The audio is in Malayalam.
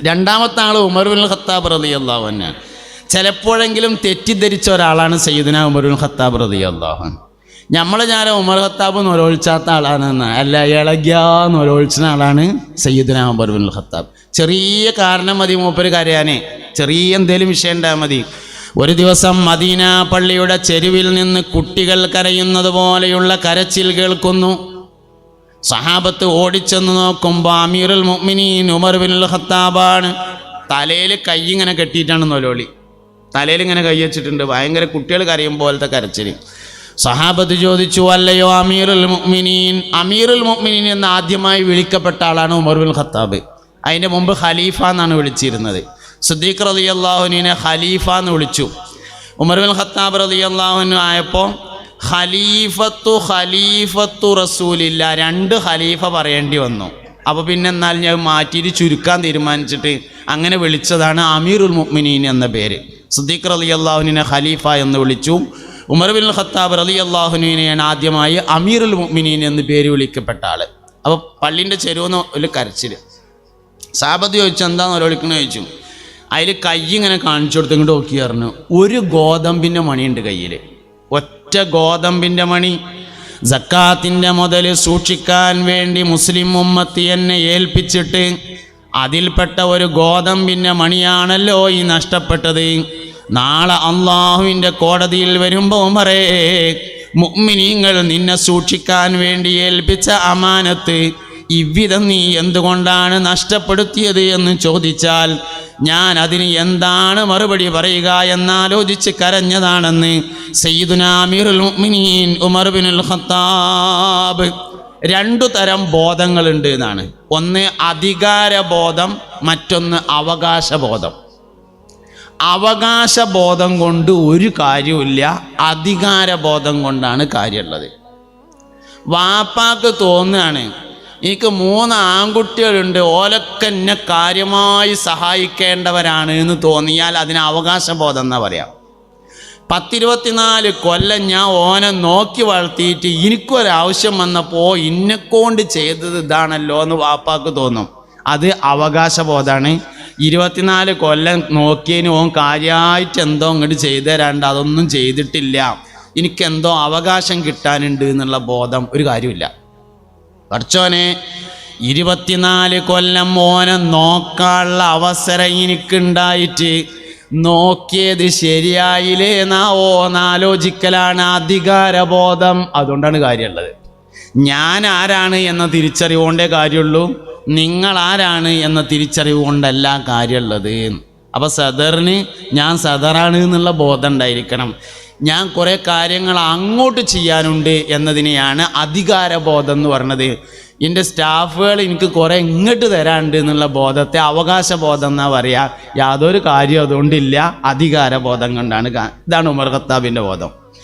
രണ്ടാമത്തെ ആൾ ഉമർ ബിൻ ഖത്താബ് റളിയല്ലാഹു അൻഹു. ചിലപ്പോഴെങ്കിലും തെറ്റിദ്ധരിച്ച ഒരാളാണ് സയ്യിദുനാ ഉമർ ബിൻ ഖത്താബ് റളിയല്ലാഹു അൻഹു. നമ്മൾ ഞാൻ ഉമർ ഖത്താബ് നൊലോത്സാത്ത ആളാണെന്ന്, അല്ല ഇളകിയാന്ന് നൊലോത്സുന്ന ആളാണ് സയ്യിദുനാ ഉമർ ബിൻ ഖത്താബ്. ചെറിയ കാരണം മതി മൂപ്പര് കരയാനേ, ചെറിയ എന്തേലും വിഷയം ഉണ്ടായാൽ മതി. ഒരു ദിവസം മദീന പള്ളിയുടെ ചെരുവിൽ നിന്ന് കുട്ടികൾ കരയുന്നത് പോലെയുള്ള കരച്ചിൽ കേൾക്കുന്നു. സഹാബത്ത് ഓടിച്ചെന്ന് നോക്കുമ്പോൾ അമീറുൽ മുഅ്മിനീൻ ഉമർ ബിൻ ഖത്താബാണ്. തലയിൽ കൈ ഇങ്ങനെ കെട്ടിയിട്ടാണ് നൊലോളി, തലയിൽ ഇങ്ങനെ കൈ വെച്ചിട്ടുണ്ട്. ഭയങ്കര കുട്ടികൾ കരയും പോലത്തെ കരച്ചിൽ. സഹാബത്ത് ചോദിച്ചു, അല്ലയോ അമീറുൽ മുഅ്മിനീൻ? അമീറുൽ മുഅ്മിനീൻ എന്ന് ആദ്യമായി വിളിക്കപ്പെട്ട ആളാണ് ഉമർ ബിൻ ഖത്താബ്. അതിൻ്റെ മുമ്പ് ഖലീഫ എന്നാണ് വിളിച്ചിരുന്നത്. സിദ്ദീഖ് റളിയല്ലാഹു അൻഹുവിനെ ഖലീഫ എന്ന് വിളിച്ചു. ഉമർ ബിൻ ഖത്താബ് റളിയല്ലാഹു അൻഹു ആയപ്പോൾ ഖലീഫത്തു റസൂലില്ല, 2 ഖലീഫ പറയേണ്ടി വന്നു. അപ്പോൾ പിന്നെ എന്നാൽ ഞാൻ മാറ്റിയിട്ട് ചുരുക്കാൻ തീരുമാനിച്ചിട്ട് അങ്ങനെ വിളിച്ചതാണ് അമീറുൽ മുഅ്മിനീൻ എന്ന പേര്. സിദ്ദീഖ് റളിയല്ലാഹു അൻഹുവിനെ ഖലീഫ എന്ന് വിളിച്ചു. ഉമർ ബിൻ ഖത്താബ് റളിയല്ലാഹു അൻഹുവിനെയാണ് ആദ്യമായി അമീറുൽ മുഅ്മിനീൻ എന്ന് പേര് വിളിക്കപ്പെട്ട ആൾ. അപ്പോൾ പള്ളിൻ്റെ ചെരുവെന്ന് ഒരു കരച്ചിൽ. സഹാബത്ത് ചോദിച്ചു, എന്താണെന്ന് വിളിക്കണമെന്ന് ചോദിച്ചു. അതിൽ കൈ ഇങ്ങനെ കാണിച്ചു കൊടുത്ത് ഇങ്ങോട്ട് നോക്കി പറഞ്ഞു, ഒരു ഗോതമ്പിൻ്റെ മണിയുണ്ട് കയ്യിൽ, ഒറ്റ ഗോതമ്പിൻ്റെ മണി. സക്കാത്തിൻ്റെ മുതൽ സൂക്ഷിക്കാൻ വേണ്ടി മുസ്ലിം ഉമ്മത്ത് എന്നെ ഏൽപ്പിച്ചിട്ട് അതിൽപ്പെട്ട ഒരു ഗോതമ്പിൻ്റെ മണിയാണല്ലോ ഈ നഷ്ടപ്പെട്ടത്. നാളെ അള്ളാഹുവിൻ്റെ കോടതിയിൽ വരുമ്പോൾ ഉമറേ, മുഅ്മിനീങ്ങൾ നിന്നെ സൂക്ഷിക്കാൻ വേണ്ടി ഏൽപ്പിച്ച അമാനത്ത് ഇவ்விധം നീ എന്തുകൊണ്ടാണ് നഷ്ടപ്പെടുത്തിയത് എന്ന് ചോദിച്ചാൽ ഞാൻ അതിന് എന്താണ് മറുപടി പറയുക എന്നാലോചിച്ച് കരഞ്ഞതാണെന്ന് സയ്യിദുനാ അമീറുൽ മുഅ്മിനീൻ ഉമർ ബിൻ ഖത്താബ്. 2 തരം ബോധങ്ങളുണ്ട് എന്നാണ്. ഒന്ന് അധികാരബോധം, മറ്റൊന്ന് അവകാശബോധം. അവകാശബോധം കൊണ്ട് ഒരു കാര്യമില്ല, അധികാരബോധം കൊണ്ടാണ് കാര്യമുള്ളത്. വാപ്പാക്ക് തോന്നുകയാണ് എനിക്ക് 3 ആൺകുട്ടികളുണ്ട്, ഓലൊക്കെ എന്നെ കാര്യമായി സഹായിക്കേണ്ടവരാണ് എന്ന് തോന്നിയാൽ അതിന് അവകാശബോധം എന്നാ പറയാം. 10-24 കൊല്ലം ഞാൻ ഓനെ നോക്കി വളർത്തിയിട്ട് എനിക്കൊരാവശ്യം വന്നപ്പോൾ ഇന്നെക്കൊണ്ട് ചെയ്തത് ഇതാണല്ലോ എന്ന് വാപ്പാക്ക് തോന്നും, അത് അവകാശബോധമാണ്. 24 കൊല്ലം നോക്കിയതിന് ഓൻ കാര്യമായിട്ട് എന്തോ അങ്ങോട്ട് ചെയ്തു തരാണ്ട് അതൊന്നും ചെയ്തിട്ടില്ല, എനിക്കെന്തോ അവകാശം കിട്ടാനുണ്ട് എന്നുള്ള ബോധം ഒരു കാര്യമില്ല. പഠിച്ചോനെ 24 കൊല്ലം മോനെ നോക്കാനുള്ള അവസരം എനിക്കുണ്ടായിട്ട് നോക്കിയത് ശരിയായില്ലേ എന്നാലോചിക്കലാണ് അധികാരബോധം. അതുകൊണ്ടാണ് കാര്യമുള്ളത്. ഞാൻ ആരാണ് എന്ന തിരിച്ചറിവുകൊണ്ടേ കാര്യമുള്ളൂ, നിങ്ങൾ ആരാണ് എന്ന തിരിച്ചറിവ് കൊണ്ടല്ല കാര്യമുള്ളത്. അപ്പോൾ സദറിന് ഞാൻ സദറാണ് എന്നുള്ള ബോധം ഉണ്ടായിരിക്കണം. ഞാൻ കുറേ കാര്യങ്ങൾ അങ്ങോട്ട് ചെയ്യാനുണ്ട് എന്നതിനെയാണ് അധികാരബോധം എന്ന് പറഞ്ഞത്. എൻ്റെ സ്റ്റാഫുകൾ എനിക്ക് കുറേ ഇങ്ങോട്ട് തരാനുണ്ട് എന്നുള്ള ബോധത്തെ അവകാശബോധം എന്നാണ് പറയുക. യാതൊരു കാര്യം അതുകൊണ്ടില്ല, അധികാരബോധം കൊണ്ടാണ്. ഇതാണ് ഉമർ ഖത്താബിൻ്റെ ബോധം.